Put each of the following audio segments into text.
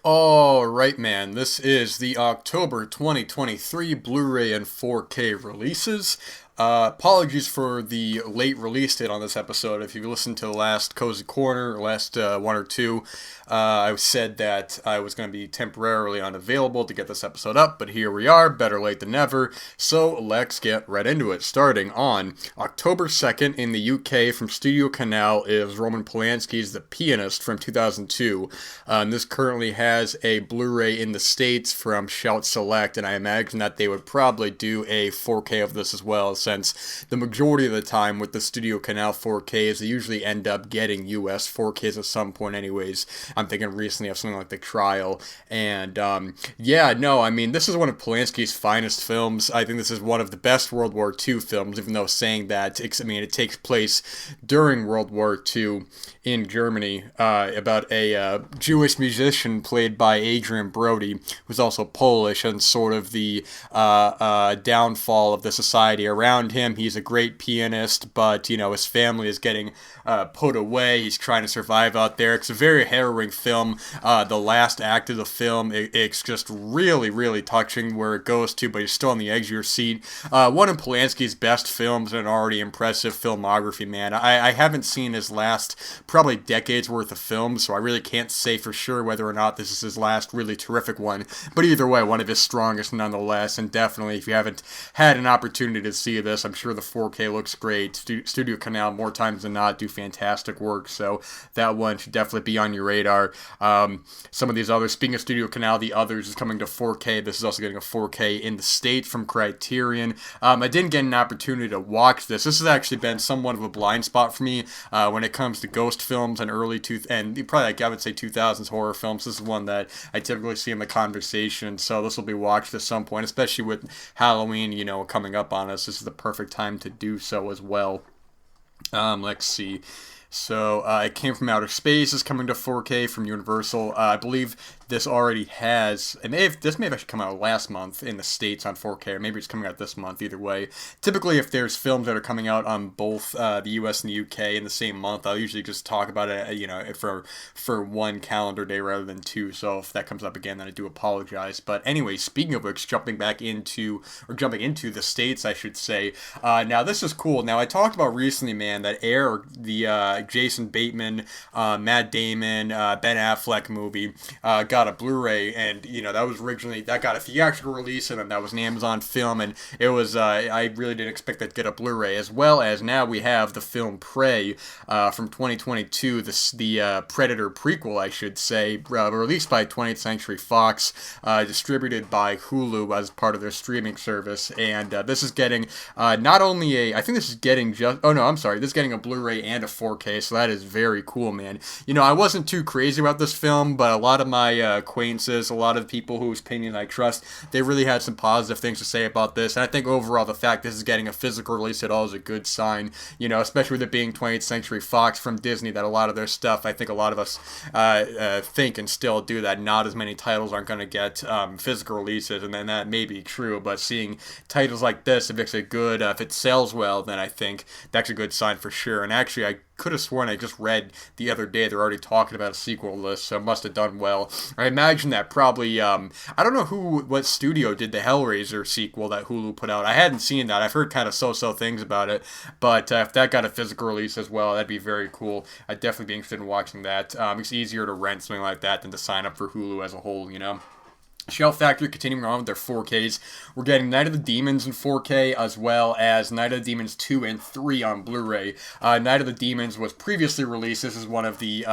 All right, man. This is the October 2023 Blu-ray and 4K releases. Apologies for the late release date on this episode. If you listened to the last Cozy Corner, last one or two, I said that I was going to be temporarily unavailable to get this episode up, but here we are, better late than never. So let's get right into it. Starting on October 2nd in the UK from Studio Canal is Roman Polanski's The Pianist from 2002. This currently has a Blu-ray in the States from Shout Select, and I imagine that they would probably do a 4K of this as well, since the majority of the time with the Studio Canal 4Ks, they usually end up getting US 4Ks at some point anyways. I'm thinking recently of something like The Trial, and yeah, no, I mean, this is one of Polanski's finest films. I think this is one of the best World War II films, even though saying that, I mean, it takes place during World War II in Germany, about a Jewish musician played by Adrian Brody, who's also Polish, and sort of the downfall of the society around him. He's a great pianist, but his family is getting put away. He's trying to survive out there. It's a very harrowing film. The last act of the film, it's just really, really touching where it goes to, but you're still on the edge of your seat. One of Polanski's best films and an already impressive filmography, man. I haven't seen his last probably decades worth of films, so I really can't say for sure whether or not this is his last really terrific one. But either way, one of his strongest nonetheless, and definitely if you haven't had an opportunity to see this, I'm sure the 4K looks great. Studio Canal, more times than not, do fantastic work, so that one should definitely be on your radar. Some of these others, speaking of Studio Canal, The Others is coming to 4K. This is also getting a 4K in the States from Criterion. I didn't get an opportunity to watch this. This has actually been somewhat of a blind spot for me when it comes to ghost films and and probably like I would say 2000s horror films. This is one that I typically see in the conversation, so this will be watched at some point, especially with Halloween, coming up on us. This is the perfect time to do so as well. Let's see. So it came from outer space. Is coming to 4K from Universal. I believe this already has. This may have actually come out last month in the States on 4K, or maybe it's coming out this month. Either way, typically if there's films that are coming out on both the US and the UK in the same month, I'll usually just talk about it, for one calendar day rather than two. So if that comes up again, then I do apologize. But anyway, speaking of which, jumping into the States, I should say. Now this is cool. Now I talked about recently, man, that Air, the Jason Bateman, Matt Damon, Ben Affleck movie got a Blu-ray, and that was originally that got a theatrical release, and then that was an Amazon film, and it was I really didn't expect that to get a Blu-ray, as well as now we have the film Prey from 2022, the Predator prequel, I should say, released by 20th Century Fox, distributed by Hulu as part of their streaming service, and this is getting not only I think this is getting this is getting a Blu-ray and a 4K, so that is very cool, man. I wasn't too crazy about this film, but a lot of my acquaintances, a lot of people whose opinion I trust, they really had some positive things to say about this, and I think overall the fact this is getting a physical release at all is a good sign, especially with it being 20th Century Fox from Disney, that a lot of their stuff, I think a lot of us think and still do, that not as many titles aren't going to get physical releases, and then that may be true, but seeing titles like this, if it's if it sells well, then I think that's a good sign for sure. And actually, I could have sworn I just read the other day they're already talking about a sequel to this, so it must have done well. I imagine that probably, I don't know what studio did the Hellraiser sequel that Hulu put out. I hadn't seen that. I've heard kind of so-so things about it, but if that got a physical release as well, that'd be very cool. I'd definitely be interested in watching that. It's easier to rent something like that than to sign up for Hulu as a whole. Shell Factory continuing on with their 4Ks. We're getting Night of the Demons in 4K, as well as Night of the Demons 2 and 3 on Blu-ray. Night of the Demons was previously released. This is one of the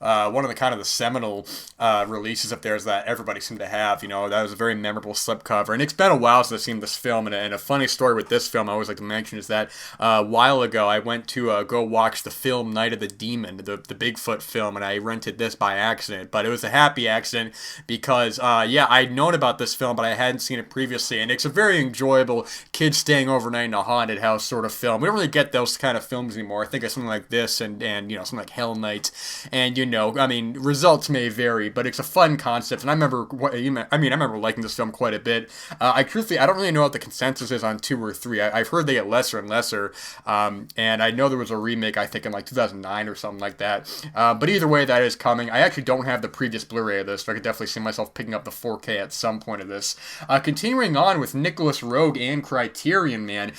kind of the seminal releases up there is that everybody seemed to have. That was a very memorable slipcover. And it's been a while since I've seen this film. And a funny story with this film I always like to mention is that a while ago I went to go watch the film Night of the Demon, the Bigfoot film, and I rented this by accident. But it was a happy accident because, I'd known about this film, but I hadn't seen it previously. And it's a very enjoyable kids staying overnight in a haunted house sort of film. We don't really get those kind of films anymore. I think of something like this and something like Hell Night. And, I mean, results may vary, but it's a fun concept, and I remember liking this film quite a bit. I don't really know what the consensus is on 2 or 3. I've heard they get lesser and lesser, and I know there was a remake, I think, in like 2009 or something like that. But either way, that is coming. I actually don't have the previous Blu-ray of this, so I could definitely see myself picking up the 4K at some point of this. Continuing on with Nicholas Roeg and Criterion, man,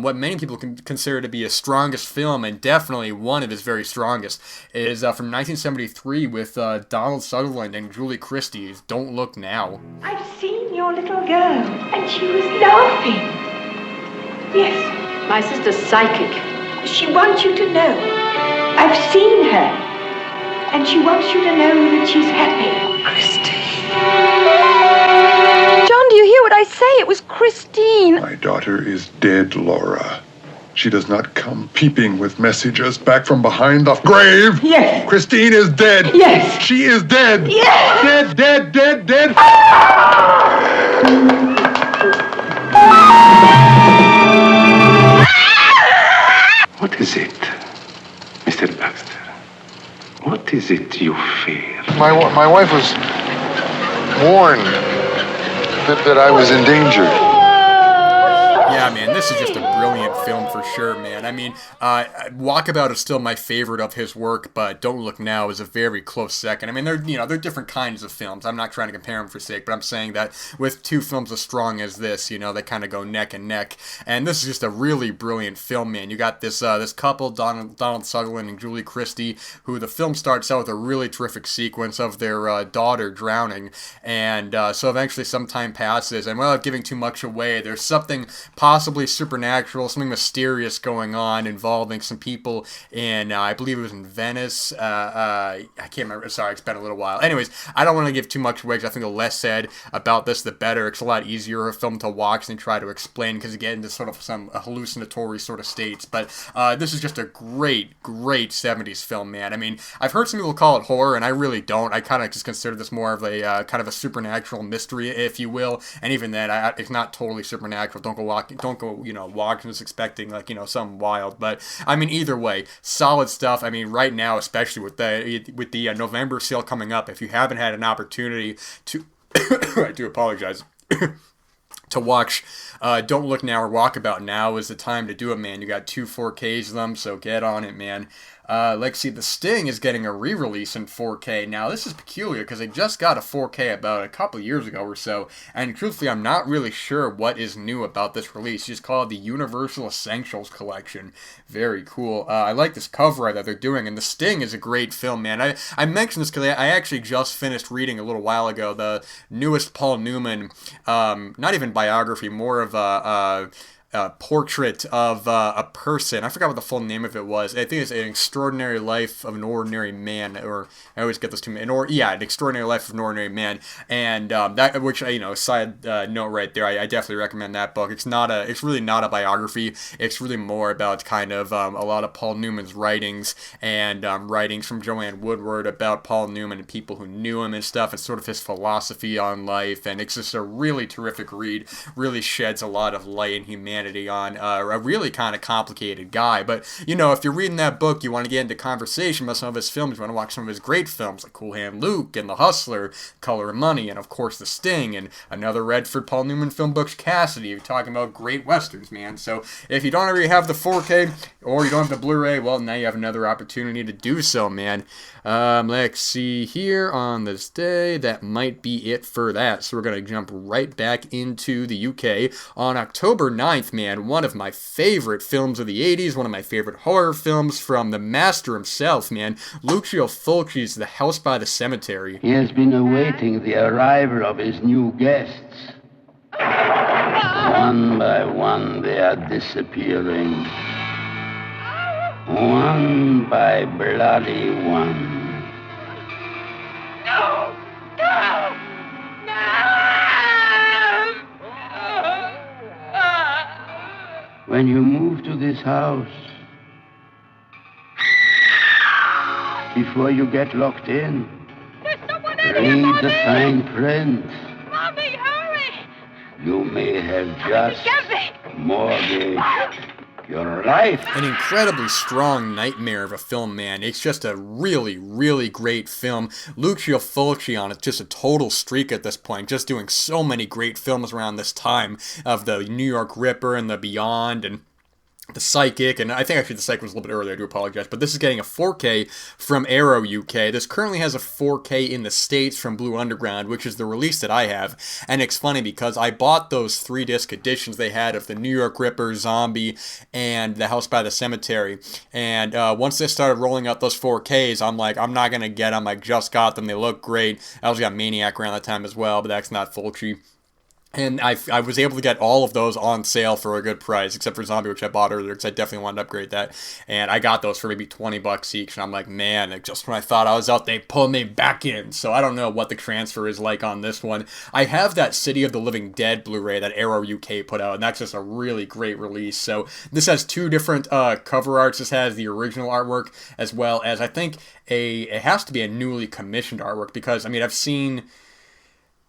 what many people consider to be his strongest film, and definitely one of his very strongest, is from 1973 with Donald Sutherland and Julie Christie's Don't Look Now. I've seen your little girl, and she was laughing. Yes. My sister's psychic. She wants you to know. I've seen her, and she wants you to know that she's happy. Christine. John, do you hear what I say? It was Christine. My daughter is dead, Laura. She does not come peeping with messages back from behind the grave. Yes. Christine is dead. Yes. She is dead. Yes. Dead. What is it, Mr. Baxter? What is it you fear? My wife was warned that I was in danger. Yeah, man, this is just a brilliant film for sure, man. I mean, Walkabout is still my favorite of his work, but Don't Look Now is a very close second. I mean, they're different kinds of films. I'm not trying to compare them for sake, but I'm saying that with two films as strong as this, they kind of go neck and neck. And this is just a really brilliant film, man. You got this couple, Donald Sutherland and Julie Christie, who the film starts out with a really terrific sequence of their daughter drowning. And so eventually some time passes, and without giving too much away, there's something possibly supernatural, something mysterious going on involving some people in, I believe it was in Venice. I can't remember. Sorry, it's been a little while. Anyways, I don't want to give too much away because I think the less said about this, the better. It's a lot easier a film to watch than try to explain because you get into sort of some hallucinatory sort of states. But this is just a great 70s film, man. I mean, I've heard some people call it horror, and I really don't. I kind of just consider this more of a kind of a supernatural mystery, if you will. And even then, it's not totally supernatural. Don't go watching this expecting something wild. But I mean, either way, solid stuff. I mean, right now, especially with the November sale coming up, if you haven't had an opportunity to, I do apologize. To watch Don't Look Now or Walkabout, now is the time to do it, man. You got 2 4Ks of them, so get on it, man. Let's see, The Sting is getting a re-release in 4K. Now, this is peculiar because they just got a 4K about a couple years ago or so, and truthfully, I'm not really sure what is new about this release. It's just called the Universal Essentials Collection. Very cool. I like this cover art that they're doing, and The Sting is a great film, man. I mentioned this because I actually just finished reading a little while ago the newest Paul Newman, not even biography, more of a portrait of a person. I forgot what the full name of it was. I think it's An Extraordinary Life of an Ordinary Man, or I always get those two. An Extraordinary Life of an Ordinary Man, and that, which side note right there. I definitely recommend that book. It's really not a biography. It's really more about kind of a lot of Paul Newman's writings and writings from Joanne Woodward about Paul Newman and people who knew him and stuff, and sort of his philosophy on life. And it's just a really terrific read. Really sheds a lot of light and humanity on a really kind of complicated guy. But if you're reading that book, you want to get into conversation about some of his films. You want to watch some of his great films like Cool Hand Luke and The Hustler, Color of Money, and of course The Sting, and another Redford Paul Newman film, Butch Cassidy. You're talking about great westerns, man. So if you don't already have the 4K or you don't have the Blu-ray, well, now you have another opportunity to do so, man. Let's see here on this day. That might be it for that. So we're going to jump right back into the UK on October 9th, man. One of my favorite films of the 80s, one of my favorite horror films from the master himself, man. Lucio Fulci's The House by the Cemetery. He has been awaiting the arrival of his new guests. One by one they are disappearing. One by bloody one. No! No! When you move to this house, before you get locked in, There's someone in here, read Mommy! the fine print. Mommy, hurry! You may have just Get me! mortgaged You're right. An incredibly strong nightmare of a film, man. It's just a really, really great film. Lucio Fulci on it, just a total streak at this point, just doing so many great films around this time of the New York Ripper and the Beyond and the Psychic, and I think actually the Psychic was a little bit earlier, I do apologize, but this is getting a 4K from Arrow UK. This currently has a 4K in the States from Blue Underground, which is the release that I have, and it's funny because I bought those 3-disc editions they had of the New York Ripper, Zombie, and The House by the Cemetery, and once they started rolling out those 4Ks, I'm like, I'm not going to get them, I just got them, they look great. I also got Maniac around that time as well, but that's not Fulci. And I was able to get all of those on sale for a good price, except for Zombie, which I bought earlier, because I definitely wanted to upgrade that. And I got those for maybe $20 each, and I'm like, man, just when I thought I was out, they pulled me back in. So I don't know what the transfer is like on this one. I have that City of the Living Dead Blu-ray that Arrow UK put out, and that's just a really great release. So this has 2 different cover arts. This has the original artwork, as well as, I think, it has to be a newly commissioned artwork, because, I mean, I've seen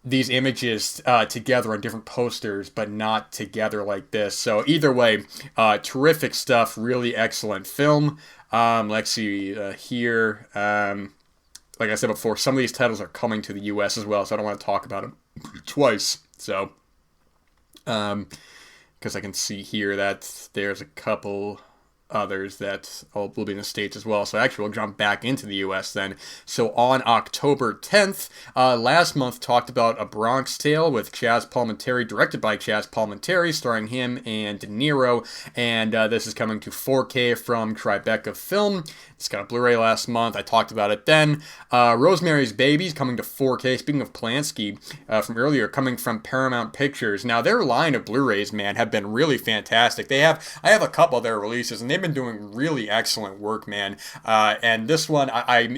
these images together on different posters, but not together like this. So either way, terrific stuff, really excellent film. Let's see here. Like I said before, some of these titles are coming to the US as well, so I don't want to talk about them twice. So, because I can see here that there's a couple others that will be in the States as well. So actually we'll jump back into the US then. So on October 10th, last month talked about A Bronx Tale with Chaz Palminteri, directed by Chaz Palminteri, starring him and De Niro, and this is coming to 4K from Tribeca Film. It's got a Blu-ray last month. I talked about it then. Rosemary's Baby is coming to 4K. Speaking of Polanski from earlier, coming from Paramount Pictures. Now their line of Blu-rays, man, have been really fantastic. I have a couple of their releases, and they've been doing really excellent work, man. And this one,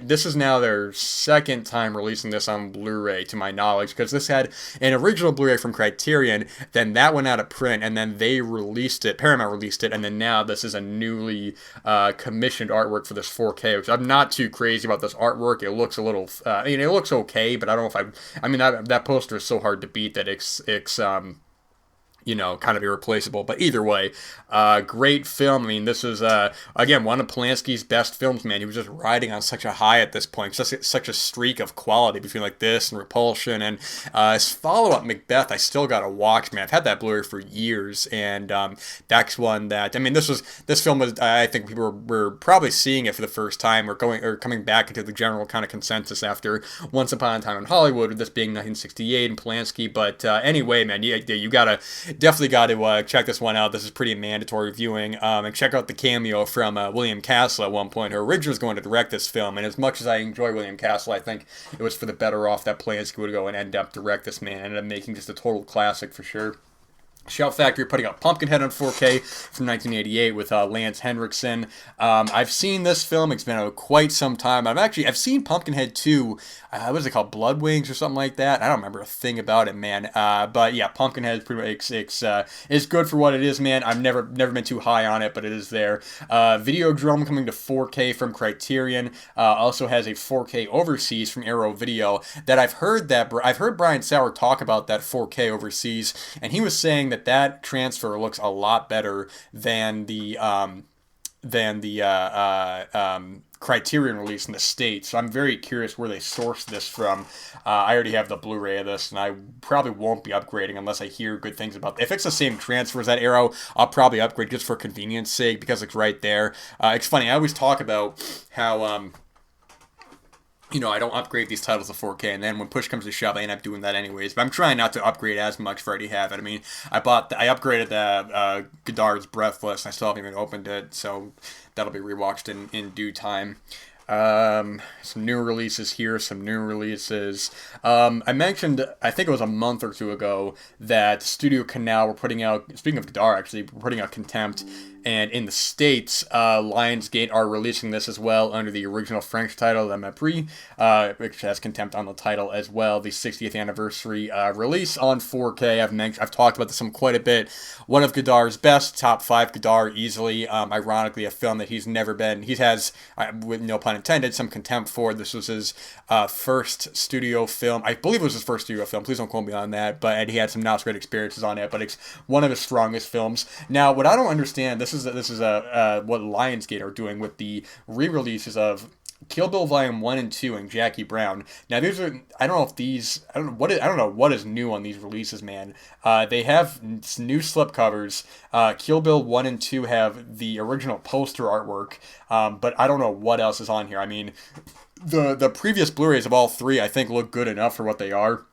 this is now their second time releasing this on Blu-ray, to my knowledge, because this had an original Blu-ray from Criterion, then that went out of print, and then they released it, Paramount released it, and then now this is a newly commissioned artwork for this 4K, which I'm not too crazy about this artwork. It looks a little, it looks okay, but I don't know if I mean, that poster is so hard to beat that it's kind of irreplaceable. But either way, great film. I mean, this is, again, one of Polanski's best films, man. He was just riding on such a high at this point. Just such a streak of quality between like this and Repulsion. And his follow-up, Macbeth, I still got to watch, man. I've had that Blu-ray for years. And that's one that, I mean, this film was, I think people were probably seeing it for the first time or coming back into the general kind of consensus after Once Upon a Time in Hollywood, with this being 1968 and Polanski. But anyway, man, you definitely got to check this one out. This is pretty mandatory viewing. And check out the cameo from William Castle at one point, who originally was going to direct this film. And as much as I enjoy William Castle, I think it was for the better off that Polanski would go and end up direct this man. Ended up making just a total classic for sure. Shout Factory putting out Pumpkinhead on 4K from 1988 with Lance Henriksen. I've seen this film. It's been quite some time. I've seen Pumpkinhead 2. What is it called? Blood Wings or something like that? I don't remember a thing about it, man. But yeah, Pumpkinhead is pretty much it's good for what it is, man. I've never been too high on it, but it is there. Videodrome coming to 4K from Criterion. Also has a 4K overseas from Arrow Video. That I've heard Brian Sauer talk about that 4K overseas, and he was saying that transfer looks a lot better than the Criterion release in the States. So I'm very curious where they sourced this from. I already have the Blu-ray of this, and I probably won't be upgrading unless I hear good things about it. If it's the same transfer as that Arrow, I'll probably upgrade just for convenience sake because it's right there. It's funny, I always talk about how I don't upgrade these titles to 4K, and then when push comes to shove, I end up doing that anyways. But I'm trying not to upgrade as much if I already have it. I mean, I upgraded the Godard's Breathless, and I still haven't even opened it, so that'll be rewatched in due time. Some new releases here, some new releases. I mentioned, I think it was a month or two ago, that Studio Canal were putting out, speaking of Godard actually, were putting out Contempt, and in the States, Lionsgate are releasing this as well under the original French title, Le Mépris, which has Contempt on the title as well, the 60th anniversary release on 4K. I've talked about this quite a bit. One of Godard's best, top 5 Godard easily. Ironically, a film that he has, with no pun intended, some contempt for. This was his first studio film. I believe it was his first studio film. Please don't quote me on that. And he had some not so great experiences on it, but it's one of his strongest films. Now, what I don't understand, this is what Lionsgate are doing with the re-releases of Kill Bill Volume 1 and 2 and Jackie Brown. Now these are, I don't know what is new on these releases, man. They have new slipcovers. Kill Bill 1 and 2 have the original poster artwork, but I don't know what else is on here. I mean, the previous Blu-rays of all three I think look good enough for what they are.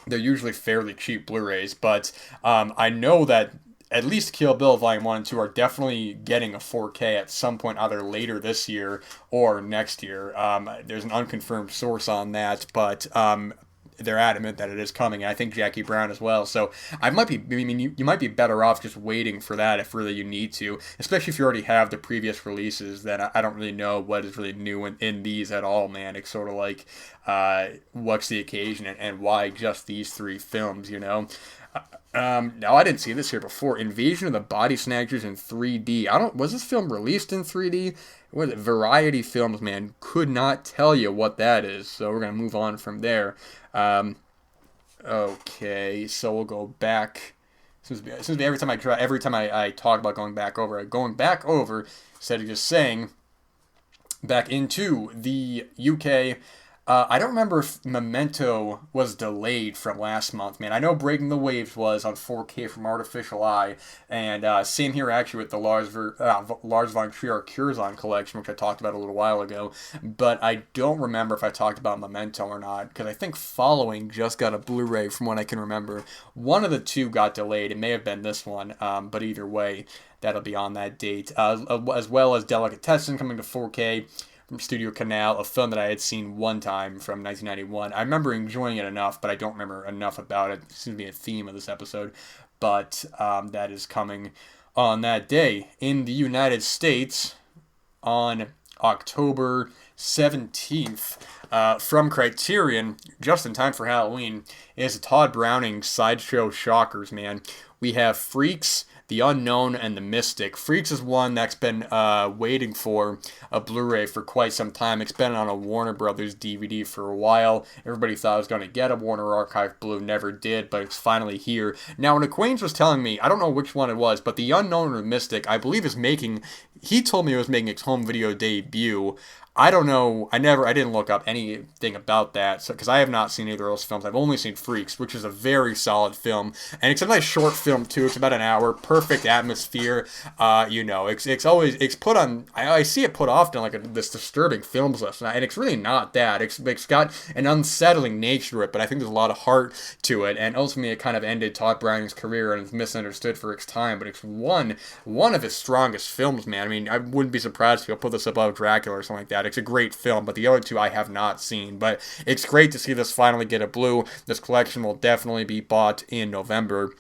They're usually fairly cheap Blu-rays, but I know that at least Kill Bill Volume 1 and 2 are definitely getting a 4K at some point, either later this year or next year. There's an unconfirmed source on that, but they're adamant that it is coming. And I think Jackie Brown as well. So you might be better off just waiting for that if really you need to, especially if you already have the previous releases. Then I don't really know what is really new in these at all, man. It's sort of like, what's the occasion and why just these three films, you know? Now I didn't see this here before. Invasion of the Body Snatchers in 3D. Was this film released in 3D? What is it? Variety Films, man. Could not tell you what that is. So we're gonna move on from there. Okay, so we'll go back. Seems to be every time I talk about going back over, instead of just saying back into the UK. I don't remember if Memento was delayed from last month, man. I know Breaking the Waves was on 4K from Artificial Eye, and same here actually with the Lars von Trier Curzon collection, which I talked about a little while ago. But I don't remember if I talked about Memento or not, because I think Following just got a Blu-ray from what I can remember. One of the two got delayed. It may have been this one, but either way, that'll be on that date. As well as Delicatessen coming to 4K. From Studio Canal, a film that I had seen one time from 1991. I remember enjoying it enough, but I don't remember enough about it. It seems to be a theme of this episode. But that is coming on that day. In the United States, on October 17th, from Criterion, just in time for Halloween, is Todd Browning Sideshow Shockers, man. We have Freaks, The Unknown, and The Mystic. Freaks is one that's been waiting for a Blu-ray for quite some time. It's been on a Warner Brothers DVD for a while. Everybody thought it was going to get a Warner Archive Blue, never did, but it's finally here. Now, when Acquaintance was telling me, I don't know which one it was, but The Unknown or The Mystic, I believe he told me it was making its home video debut. I don't know. I didn't look up anything about that, because I have not seen either of those films. I've only seen Freaks, which is a very solid film, and it's a nice short film too. It's about an hour, perfect atmosphere. It's put on. I see it put often like this disturbing films list, and it's really not that. It's got an unsettling nature to it, but I think there's a lot of heart to it, and ultimately it kind of ended Todd Browning's career and it's misunderstood for its time. But it's one of his strongest films, man. I mean, I wouldn't be surprised if he'll put this above Dracula or something like that. It's a great film, but the other two I have not seen. But it's great to see this finally get a Blue. This collection will definitely be bought in November.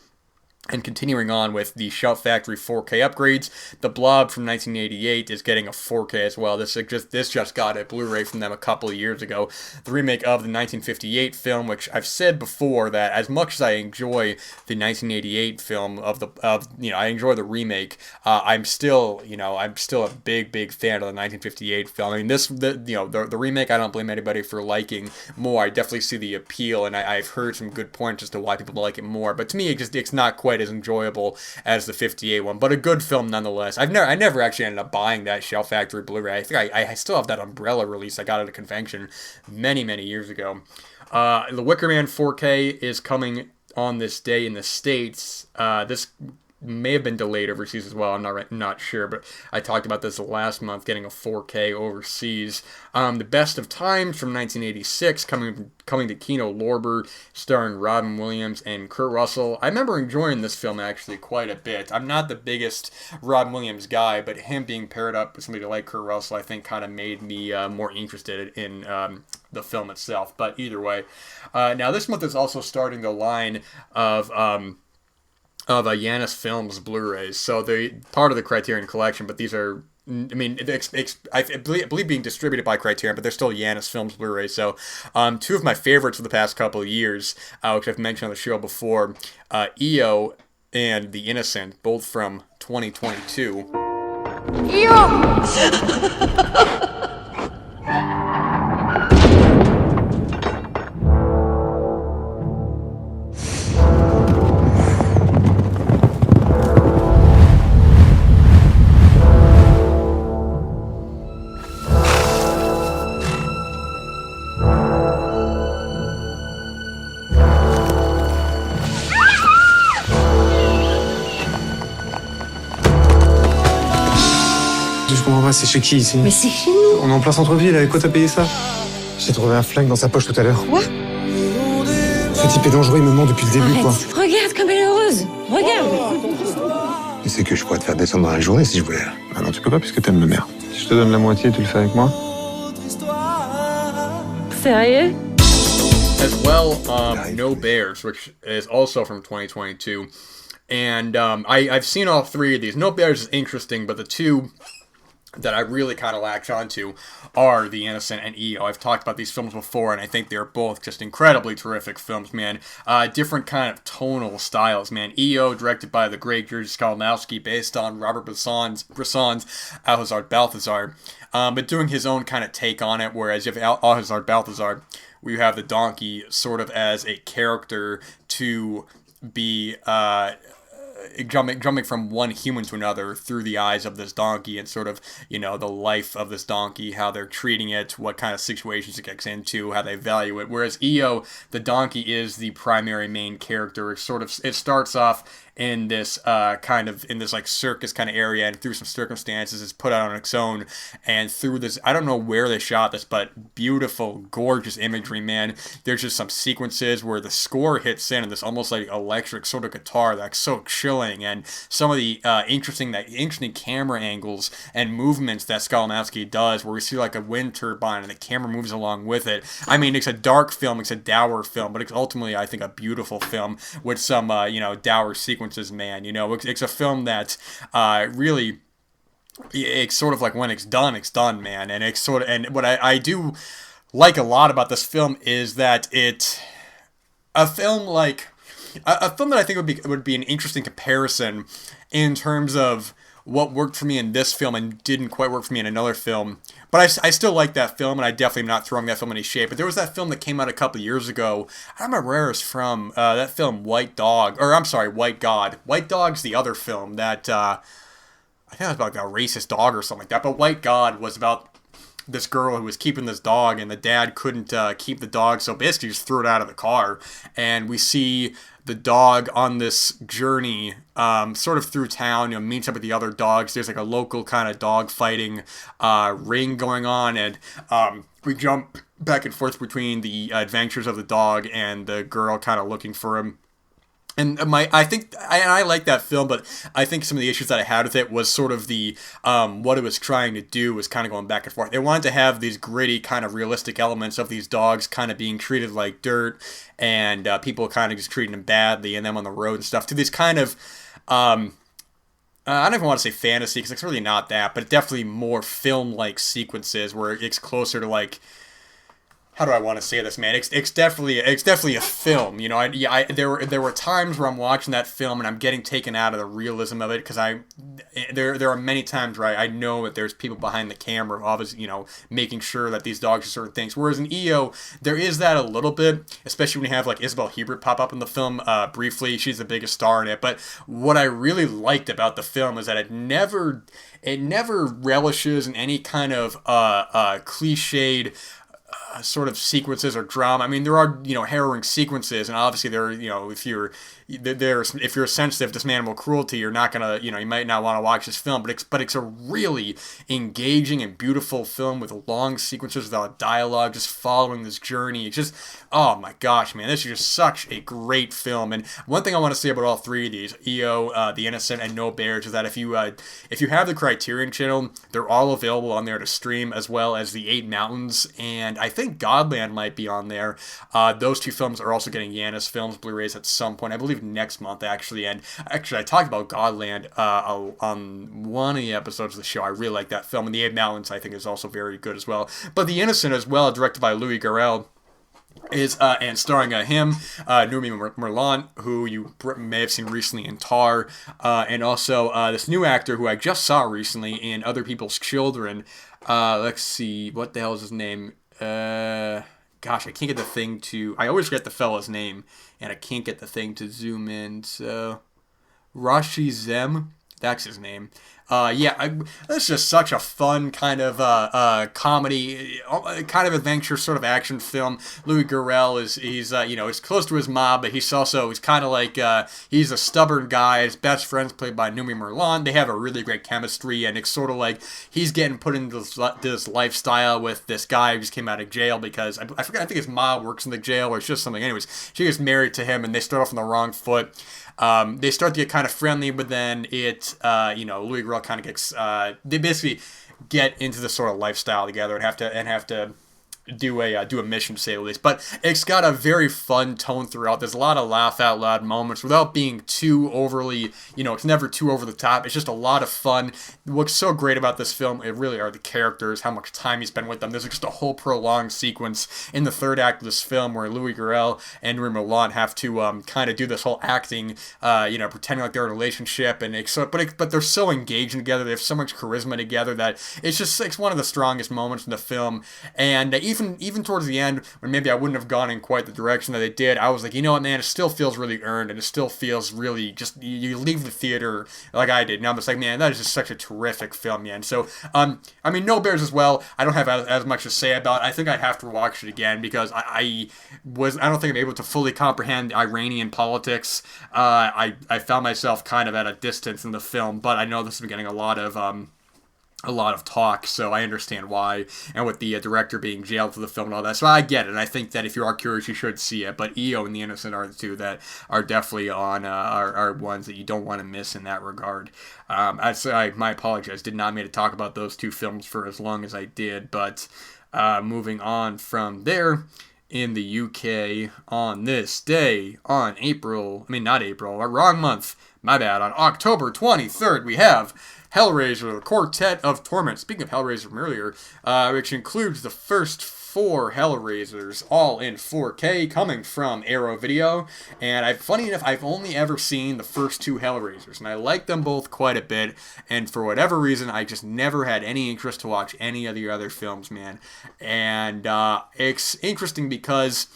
And continuing on with the Shout Factory 4K upgrades, The Blob from 1988 is getting a 4K as well. This just got a Blu-ray from them a couple of years ago. The remake of the 1958 film, which I've said before that as much as I enjoy the 1988 film I enjoy the remake. I'm still a big fan of the 1958 film. I mean, the remake I don't blame anybody for liking more. I definitely see the appeal, and I've heard some good points as to why people like it more. But to me, it's not quite as enjoyable as the 58 one, but a good film nonetheless. I never actually ended up buying that Shout Factory Blu-ray. I think I still have that Umbrella release I got at a convention many years ago. The Wicker Man 4K is coming on this day in the States. This may have been delayed overseas as well. I'm not sure, but I talked about this last month, getting a 4K overseas. The Best of Times from 1986, coming to Kino Lorber, starring Robin Williams and Kurt Russell. I remember enjoying this film actually quite a bit. I'm not the biggest Robin Williams guy, but him being paired up with somebody like Kurt Russell, I think kind of made me more interested in the film itself. But either way, now this month is also starting the line of Janus Films Blu-rays. So they're part of the Criterion collection, but these are, I believe being distributed by Criterion, but they're still Janus Films Blu-rays. So two of my favorites of the past couple of years, which I've mentioned on the show before, EO and The Innocent, both from 2022. EO! Excuse-moi, c'est chez qui ici? Mais c'est chez nous. On est en plein centre-ville, avec quoi t'as payé ça? J'ai trouvé un flingue dans sa poche tout à l'heure. Quoi? Ce type est dangereux, il me ment depuis le début, Arrête. quoi. Regarde comme elle est heureuse. Regarde. Tu sais que je pourrais te faire descendre dans la journée si je voulais. Ah non, tu peux pas puisque t'aimes ma mère. Si je te donne la moitié, tu le fais avec moi? Sérieux? As well, No Bears, which is also from 2022. And I've seen all three of these. No Bears is interesting, but the two that I really kind of latch onto are The Innocent and EO. I've talked about these films before, and I think they're both just incredibly terrific films, man. Different kind of tonal styles, man. EO, directed by the great Jerzy Skolimowski, based on Robert Bresson's Alcazar Balthazar, but doing his own kind of take on it, whereas you have Alcazar Balthazar, where you have the donkey sort of as a character to be jumping from one human to another through the eyes of this donkey, and sort of, you know, the life of this donkey, how they're treating it, what kind of situations it gets into, how they value it. Whereas EO, the donkey, is the primary main character. It starts off in this like circus kind of area, and through some circumstances is put out on its own, and through this, I don't know where they shot this, but beautiful, gorgeous imagery, man. There's just some sequences where the score hits in, and this almost like electric sort of guitar that's so chilling, and some of the interesting camera angles and movements that Skolimowski does, where we see like a wind turbine and the camera moves along with it. I mean, it's a dark film, it's a dour film, but it's ultimately, I think, a beautiful film with some dour sequences, man. You know, it's a film that really, it's sort of like when it's done, man. And it's sort of, and what I do like a lot about this film is that it's a film that I think would be an interesting comparison in terms of what worked for me in this film and didn't quite work for me in another film. But I still like that film, and I definitely am not throwing that film in any shade. But there was that film that came out a couple of years ago. I don't remember where it's from. That film, White God. White Dog's the other film that, I think it was about like a racist dog or something like that. But White God was about this girl who was keeping this dog, and the dad couldn't keep the dog, so basically just threw it out of the car. And we see the dog on this journey sort of through town, meets up with the other dogs. There's like a local kind of dog fighting ring going on, and we jump back and forth between the adventures of the dog and the girl kind of looking for him. And I like that film, but I think some of the issues that I had with it was sort of the, what it was trying to do was kind of going back and forth. It wanted to have these gritty kind of realistic elements of these dogs kind of being treated like dirt, and people kind of just treating them badly, and them on the road and stuff, to these kind of, I don't even want to say fantasy, because it's really not that, but definitely more film-like sequences where it's closer to like, how do I want to say this, man? It's definitely a film. There were times where I'm watching that film and I'm getting taken out of the realism of it, because there are many times where I know that there's people behind the camera, obviously, making sure that these dogs are certain things. Whereas in EO, there is that a little bit, especially when you have like Isabel Hebert pop up in the film briefly. She's the biggest star in it. But what I really liked about the film is that it never relishes in any kind of cliched sort of sequences or drama. I mean, there are, harrowing sequences, and obviously there are, if you're sensitive to animal cruelty, you're not gonna, you might not want to watch this film, but it's a really engaging and beautiful film with long sequences without dialogue, just following this journey. It's just, oh my gosh, man, this is just such a great film. And one thing I want to say about all three of these, EO, The Innocent, and No Bears, is that if you have the Criterion channel, they're all available on there to stream, as well as The Eight Mountains, and I think Godland might be on there. Those two films are also getting Yanis Films Blu-rays at some point, I believe next month, actually. And actually, I talked about Godland on one of the episodes of the show. I really like that film, and The Eight Mountains, I think, is also very good as well. But The Innocent as well, directed by Louis Garrel, is and starring him, Noomi Merlan, who you may have seen recently in Tar, and also this new actor who I just saw recently in Other People's Children. Let's see, what the hell is his name? Gosh, I can't get the thing to... I always forget the fella's name, and I can't get the thing to zoom in, so... Rashi Zem, that's his name. This is just such a fun kind of comedy, kind of adventure, sort of action film. Louis Garrel he's close to his mom, but he's kind of like he's a stubborn guy. His best friend's played by Noomi Merlan. They have a really great chemistry, and it's sort of like he's getting put into this lifestyle with this guy who just came out of jail because I forget. I think his mom works in the jail, or it's just something. Anyways, she gets married to him, and they start off on the wrong foot. They start to get kind of friendly, but then Louis Garrel kind of gets, they basically get into this sort of lifestyle together and have to do a mission, to say the least. But it's got a very fun tone throughout. There's a lot of laugh out loud moments without being too overly, it's never too over the top. It's just a lot of fun. What's so great about this film, it really are the characters, how much time you spend with them. There's just a whole prolonged sequence in the third act of this film where Louis Garrel and Noomi Merlan have to kind of do this whole acting, pretending like they're in a relationship, and but they're so engaged together. They have so much charisma together that it's one of the strongest moments in the film. And even towards the end, when maybe I wouldn't have gone in quite the direction that they did, I was like, you know what, man, it still feels really earned, and it still feels really just, you leave the theater like I did, and I'm just like, man, that is just such a terrific film, man. So, No Bears as well, I don't have as much to say about it. I think I'd have to watch it again, because I don't think I'm able to fully comprehend Iranian politics. I found myself kind of at a distance in the film, but I know this has been getting a lot of talk, so I understand why, and with the director being jailed for the film and all that, so I get it, and I think that if you are curious, you should see it. But EO and The Innocent are the two that are definitely on, are ones that you don't want to miss in that regard. My apologies, did not mean to talk about those two films for as long as I did, but moving on from there, in the UK, on this day, on wrong month, my bad, on October 23rd, we have Hellraiser, the Quartet of Torment. Speaking of Hellraiser from earlier, which includes the first 4 Hellraisers, all in 4K, coming from Arrow Video. And funny enough, I've only ever seen the first 2 Hellraisers, and I like them both quite a bit. And for whatever reason, I just never had any interest to watch any of the other films, man. And it's interesting because,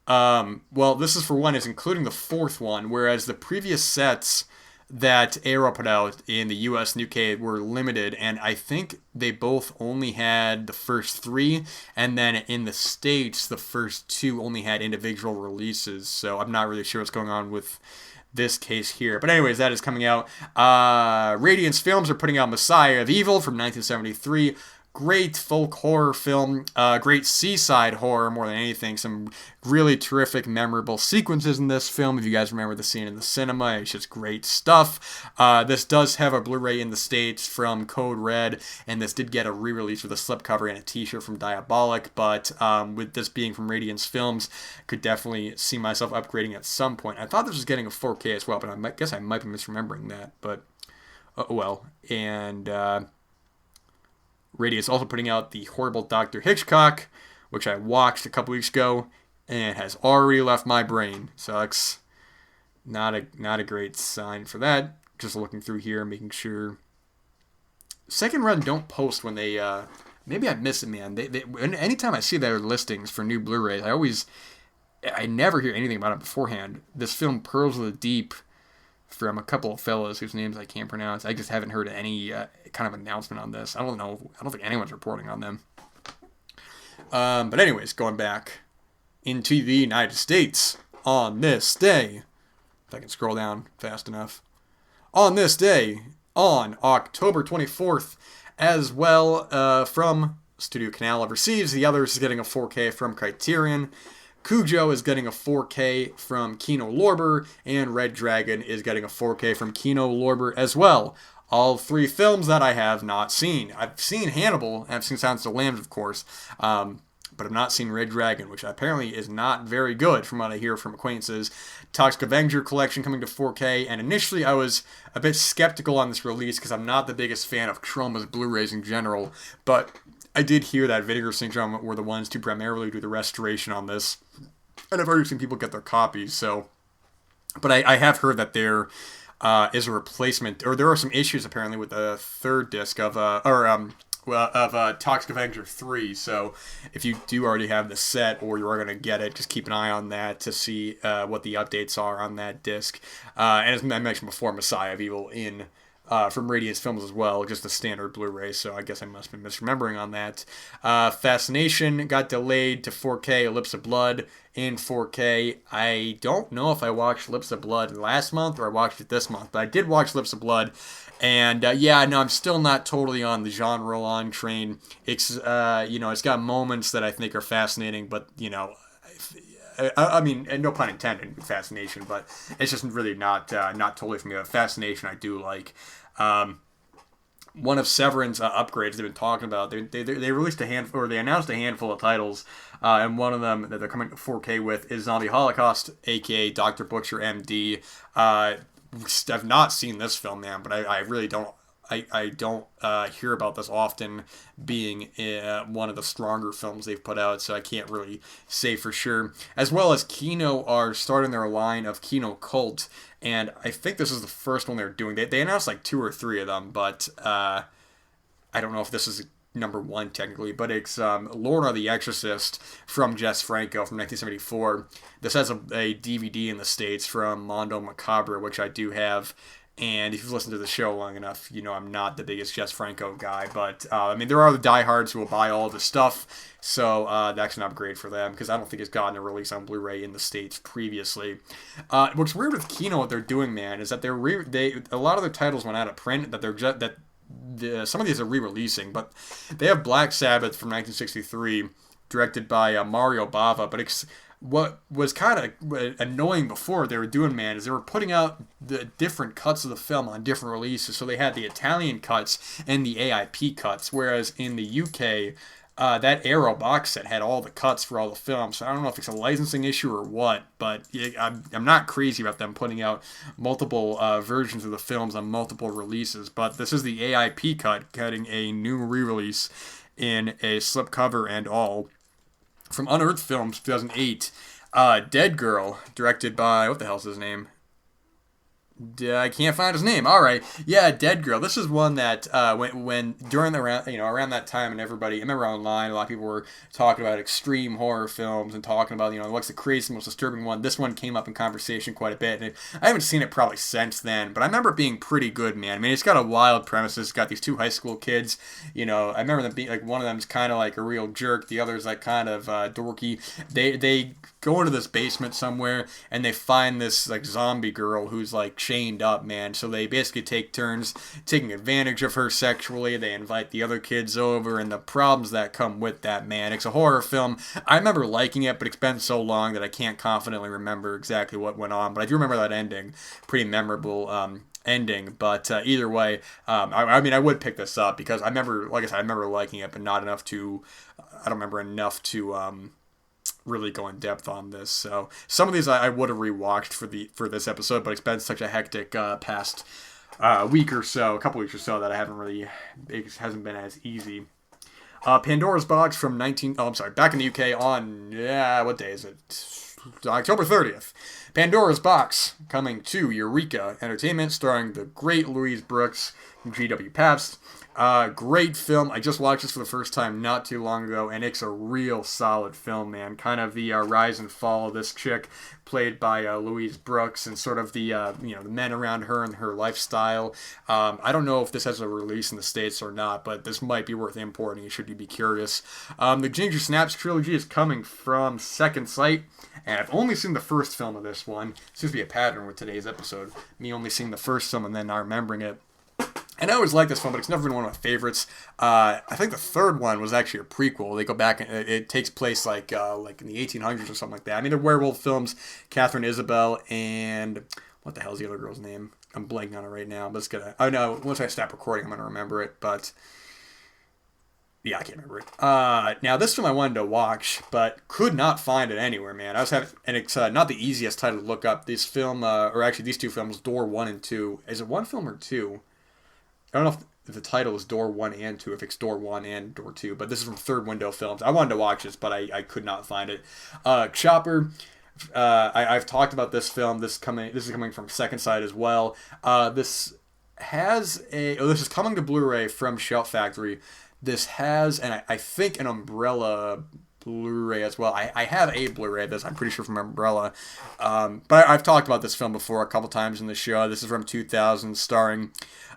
this is for one, is including the 4th one, whereas the previous sets that Arrow put out in the US and UK were limited, and I think they both only had the first 3, and then in the States, the first 2 only had individual releases, so I'm not really sure what's going on with this case here. But anyways, that is coming out. Radiance Films are putting out Messiah of Evil from 1973. Great folk horror film, great seaside horror more than anything. Some really terrific, memorable sequences in this film. If you guys remember the scene in the cinema, it's just great stuff. This does have a Blu Ray in the States from Code Red, and this did get a re-release with a slipcover and a t-shirt from Diabolic, but with this being from Radiance Films, could definitely see myself upgrading at some point. I thought this was getting a 4K as well, but I guess I might be misremembering that, but well. And Radius also putting out the horrible Dr. Hitchcock, which I watched a couple weeks ago, and has already left my brain. Sucks. Not a great sign for that. Just looking through here, making sure. Second Run don't post when they, maybe I miss it, man. They anytime I see their listings for new Blu-rays, I never hear anything about it beforehand. This film, Pearls of the Deep, from a couple of fellows whose names I can't pronounce. I just haven't heard any kind of announcement on this. I don't think anyone's reporting on them. But anyways, going back into the United States on this day, if I can scroll down fast enough, on this day, on October 24th, as well, from Studio Canal receives. The others is getting a 4K from Criterion. Cujo is getting a 4K from Kino Lorber, and Red Dragon is getting a 4K from Kino Lorber as well. All 3 films that I have not seen. I've seen Hannibal, and I've seen Silence of the Lambs, of course, but I've not seen Red Dragon, which apparently is not very good from what I hear from acquaintances. Toxic Avenger Collection coming to 4K, and initially I was a bit skeptical on this release because I'm not the biggest fan of Troma's Blu-rays in general, but I did hear that Vinegar Syndrome were the ones to primarily do the restoration on this, and I've already seen people get their copies, so. But I have heard that there is a replacement, or there are some issues apparently with the 3rd disc of Toxic Avenger 3, so if you do already have the set, or you are going to get it, just keep an eye on that to see what the updates are on that disc. And as I mentioned before, Messiah of Evil in from Radius Films as well, just the standard Blu-ray, so I guess I must have been misremembering on that. Fascination got delayed to 4K, Lips of Blood in 4K. I don't know if I watched Lips of Blood last month or I watched it this month, but I did watch Lips of Blood, and I'm still not totally on the Jean Roland train. It's, it's got moments that I think are fascinating, but, I mean, and no pun intended, fascination, but it's just really not totally for me. Fascination I do like. One of Severin's upgrades they've been talking about, they released a handful, or they announced a handful of titles, and one of them that they're coming to 4K with is Zombie Holocaust, aka Dr. Butcher MD. I've not seen this film, man, but I really don't. I don't hear about this often being one of the stronger films they've put out, so I can't really say for sure. As well as Kino are starting their line of Kino Cult, and I think this is the first one they're doing. They announced like 2 or 3 of them, but I don't know if this is number 1 technically, but it's Lorna the Exorcist from Jess Franco from 1974. This has a DVD in the States from Mondo Macabre, which I do have. And if you've listened to the show long enough, you know I'm not the biggest Jess Franco guy. But, there are the diehards who will buy all the stuff. So that's an upgrade for them because I don't think it's gotten a release on Blu-ray in the States previously. What's weird with Kino, what they're doing, man, is that a lot of their titles went out of print some of these are re-releasing. But they have Black Sabbath from 1963, directed by Mario Bava. But what was kind of annoying before they were doing, man, is they were putting out the different cuts of the film on different releases. So they had the Italian cuts and the AIP cuts, whereas in the UK, that Arrow box set had all the cuts for all the films. So I don't know if it's a licensing issue or what, but I'm not crazy about them putting out multiple versions of the films on multiple releases. But this is the AIP cut, getting a new re-release in a slipcover and all. From Unearthed Films, 2008, Dead Girl, directed by, what the hell's his name? I can't find his name. All right, yeah, Dead Girl. This is one that when during around that time, and everybody, I remember online, a lot of people were talking about extreme horror films and talking about what's the craziest, most disturbing one. This one came up in conversation quite a bit, and I haven't seen it probably since then. But I remember it being pretty good, man. I mean, it's got a wild premise. It's got these 2 high school kids. I remember them being like, one of them's kind of like a real jerk, the other's like kind of dorky. They go into this basement somewhere and they find this like zombie girl who's like chained up, man. So they basically take turns taking advantage of her sexually. They invite the other kids over and the problems that come with that, man. It's a horror film. I remember liking it, but it's been so long that I can't confidently remember exactly what went on. But I do remember that ending. Pretty memorable ending. But either way, I would pick this up because I remember, like I said, I remember liking it, but not enough to, I don't remember enough to really go in depth on this. So some of these I would have rewatched for this episode, but it's been such a hectic past week or so, a couple weeks or so, that it hasn't been as easy. Pandora's Box from back in the UK on, what day is it? October 30th. Pandora's Box, coming to Eureka Entertainment, starring the great Louise Brooks and G.W. Pabst. Great film. I just watched this for the first time not too long ago, and it's a real solid film, man. Kind of the rise and fall of this chick, played by Louise Brooks, and sort of the the men around her and her lifestyle. I don't know if this has a release in the States or not, but this might be worth importing should you be curious. The Ginger Snaps trilogy is coming from Second Sight, and I've only seen the first film of this one. Seems to be a pattern with today's episode. Me only seeing the first film and then not remembering it. And I always liked this film, but it's never been one of my favorites. I think the third one was actually a prequel. They go back and it takes place like in the 1800s or something like that. I mean, they're werewolf films. Catherine Isabel and what the hell's the other girl's name? I'm blanking on it right now. But once I stop recording, I'm gonna remember it. But yeah, I can't remember it. Now this film I wanted to watch, but could not find it anywhere, man. And it's not the easiest title to look up. This film, or actually these 2 films, Door 1 and 2. Is it 1 film or 2? I don't know if the title is Door 1 and 2, if it's Door 1 and Door 2, but this is from Third Window Films. I wanted to watch this, but I could not find it. Chopper, I've talked about this film. This is coming from Second Sight as well. This is coming to Blu-ray from Shout Factory. This has, and I think, an Umbrella Blu-ray as well. I have a Blu-ray of this, I'm pretty sure, from Umbrella. But I've talked about this film before a couple times in the show. This is from 2000, starring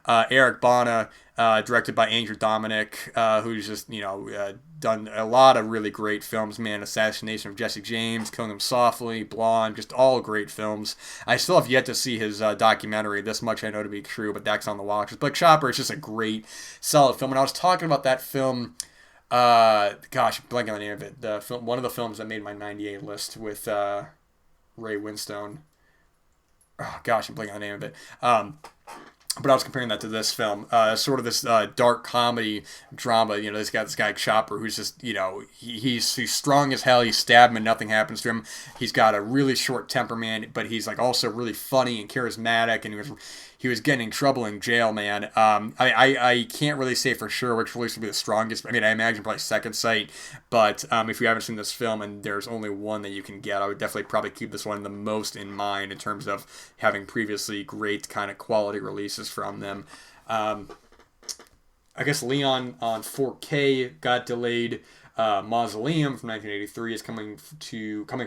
Eric Bana, directed by Andrew Dominic, who's just, done a lot of really great films, man. Assassination of Jesse James, Killing Him Softly, Blonde, just all great films. I still have yet to see his documentary. This much I know to be true, but that's on the watch. Black Chopper is just a great, solid film. And I was talking about that film, I'm blanking on the name of it. One of the films that made my 98 list with Ray Winstone. Oh, gosh, I'm blanking on the name of it. But I was comparing that to this film, sort of this dark comedy drama. This guy Chopper, who's just, he's strong as hell. He's stabbed him and nothing happens to him. He's got a really short temper, man, but he's like also really funny and charismatic, and he was getting in trouble in jail, man. I can't really say for sure which release will be the strongest. I mean, I imagine probably Second Sight, but if you haven't seen this film and there's only one that you can get, I would definitely probably keep this one the most in mind in terms of having previously great kind of quality releases from them. I guess Leon on 4K got delayed. Mausoleum from 1983 is coming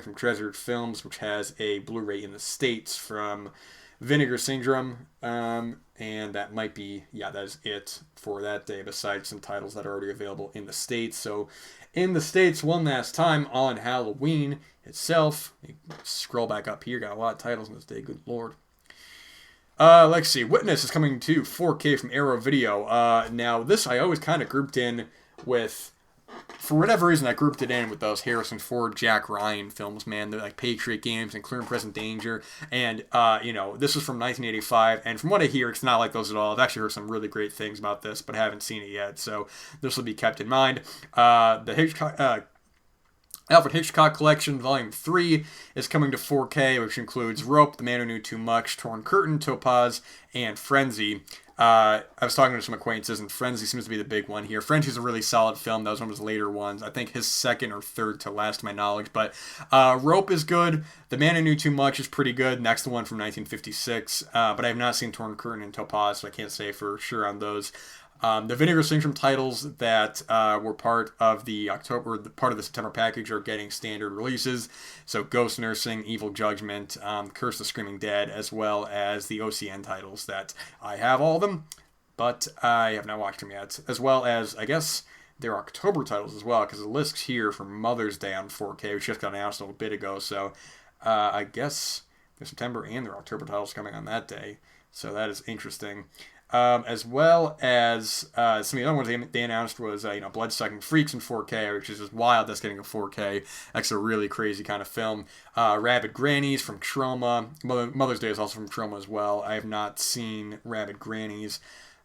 from Treasured Films, which has a Blu-ray in the States from Vinegar Syndrome, and that might be, that is it for that day, besides some titles that are already available in the States. So, in the States, one last time on Halloween itself, scroll back up here, got a lot of titles in this day, good lord. Let's see, Witness is coming to 4K from Arrow Video. Now, this I always kind of grouped in with, for whatever reason, I grouped it in with those Harrison Ford, Jack Ryan films, man. They're like Patriot Games and Clear and Present Danger. And, this was from 1985. And from what I hear, it's not like those at all. I've actually heard some really great things about this, but I haven't seen it yet. So this will be kept in mind. The Alfred Hitchcock Collection, Volume 3, is coming to 4K, which includes Rope, The Man Who Knew Too Much, Torn Curtain, Topaz, and Frenzy. I was talking to some acquaintances, and Frenzy seems to be the big one here. Frenzy's a really solid film. That was one of his later ones. I think his second or third to last, to my knowledge. But Rope is good. The Man Who Knew Too Much is pretty good. Next one from 1956. But I have not seen Torn Curtain and Topaz, so I can't say for sure on those. The Vinegar Syndrome titles that were part of the September package are getting standard releases. So Ghost Nursing, Evil Judgment, Curse of the Screaming Dead, as well as the OCN titles that I have all of them, but I have not watched them yet. As well as, I guess, their October titles as well, because the list's here for Mother's Day on 4K, which just got announced a little bit ago. So I guess their September and their October titles coming on that day. So that is interesting. As well as some of the other ones they announced was Bloodsucking Freaks in 4K, which is just wild. That's getting a 4K. That's a really crazy kind of film. Rabid Grannies from Troma. Mother's Day is also from Troma as well. I have not seen Rabid Grannies.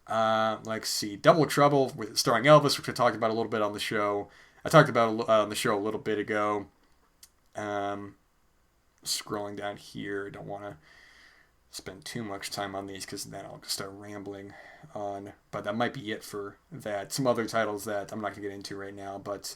Let's see, Double Trouble starring Elvis, which I talked about a little bit on the show. I talked about on the show a little bit ago. Scrolling down here, don't want to spend too much time on these because then I'll just start rambling on. But that might be it for that. Some other titles that I'm not going to get into right now, but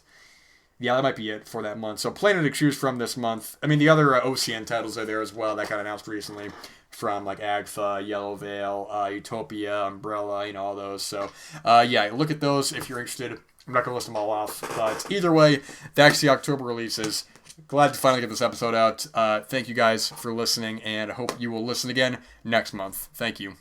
yeah, that might be it for that month. So plenty to choose from this month. I mean, the other OCN titles are there as well that got announced recently from like AGFA, Yellow Veil, Utopia, Umbrella, all those. So look at those if you're interested. I'm not going to list them all off, but either way, that's the October releases. Glad to finally get this episode out. Thank you guys for listening, and I hope you will listen again next month. Thank you.